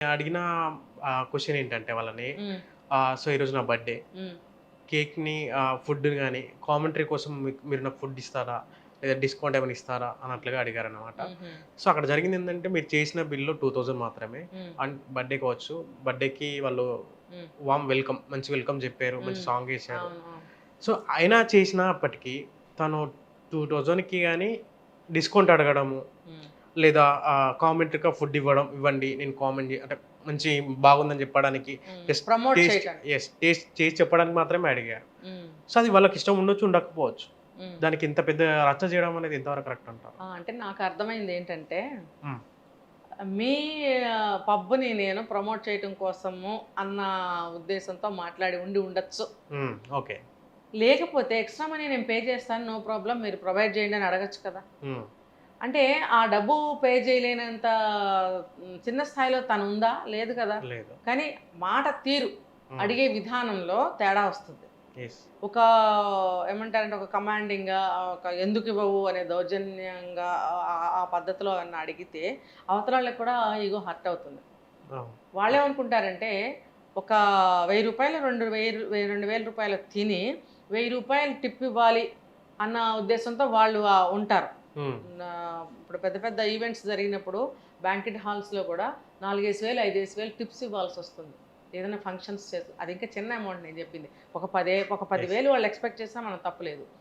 అడిగిన క్వెషన్ ఏంటంటే వాళ్ళని హ్మ్. సో ఈరోజు నా బర్త్‌డే. హ్మ్. కేక్‌ని ఫుడ్‌ని గాని కామెంటరీ కోసం మీరు నాకు ఫుడ్ ఇస్తారా? లేదా డిస్కౌంట్ ఏమైనా ఇస్తారా? అన్నట్లుగా అడిగారనమాట. హుహు. సో అక్కడ జరిగిందేంటంటే మీరు చేసిన బిల్లు 2000 మాత్రమే. హ్మ్. అండ్ బర్త్‌డే కావచ్చు. బర్త్‌డేకి వాళ్ళు హ్మ్. వార్మ్ వెల్కమ్ మంచి వెల్కమ్ జెప్పారు. మంచి హ్మ్. సాంగ్ ఏశారు. అవును. అవును. సో అయినా చేసినప్పటికి తను 2000కి గాని డిస్కౌంట్ అడగడము, హ్మ్. లేదా కామెంట్‌గా ఫుడ్ ఇవ్వండి. నేను కామెంట్ అంటే మంచి బాగుందని చెప్పడానికి హ్మ్. జస్ట్ ప్రమోట్ టేస్ట్ చేయటానికి. టేస్ట్ చేసి చెప్పడానికి మాత్రమే అడిగారు. హ్మ్. సో అది వాళ్ళకి ఇష్టం ఉండొచ్చు, ఉండకపోవచ్చు. హ్మ్. దానికి ఇంత పెద్ద రచ్చ చేయడం అనేది ఎంతవరకు కరెక్ట్ అంటారు? అంటే నాకర్థమైందేంటంటే, హ్మ్. మీ పబ్‌ని నేను ప్రమోట్ చేయటం కోసము అన్న ఉద్దేశంతో మాట్లాడి ఉండొచ్చు. హ్మ్. ఓకే. లేకపోతే ఎక్స్‌ట్రా మనీ నేను పే చేస్తాను. నో ప్రాబ్లమ్ మీరు ప్రొవైడ్ చేయండి అని అడగొచ్చు కదా! హ్మ్. అంటే ఆ డబ్బు పే చేయలేనంత చిన్న స్థాయిలో తనుందా? లేదు కదా! లేదు. కానీ మాట తీరు, హ్మ్. అడిగే విధానంలో తేడా వస్తుంది. యెస్. ఒక ఏమంటారంటే ఒక కమాండింగ్‌గా ఒక ఎందుకివ్వవు అనే దౌర్జన్యంగా ఆ పద్ధతిలో ఏమన్నా అడిగితే అవతలోళ్ళకి కూడా ఇగో హర్ట్ అవుతుంది. అవును. అవును. వాళ్ళేమనుకుంటారంటే ఒక రూ. 1000 2000 తిని రూ. 1000 టిప్ ఇవ్వాలి అన్న ఉద్దేశంతో వాళ్ళు ఉంటారు. హ్మ్. ఇప్పుడు పెద్ద పెద్ద ఈవెంట్స్ జరిగినప్పుడు బ్యాంక్వెట్ హాల్స్‌లో కూడా 4000, 5000 టిప్స్ ఇవ్వాల్సొస్తుంది. ఏదైనా ఫంక్షన్స్ చేసి అది ఇంకా చిన్న అమౌంట్ నేను చెప్పింది. ఒక 10 యెస్. 10,000 వాళ్ళు ఎక్స్‌పెక్ట్ చేసినా మనం తప్పు లేదు.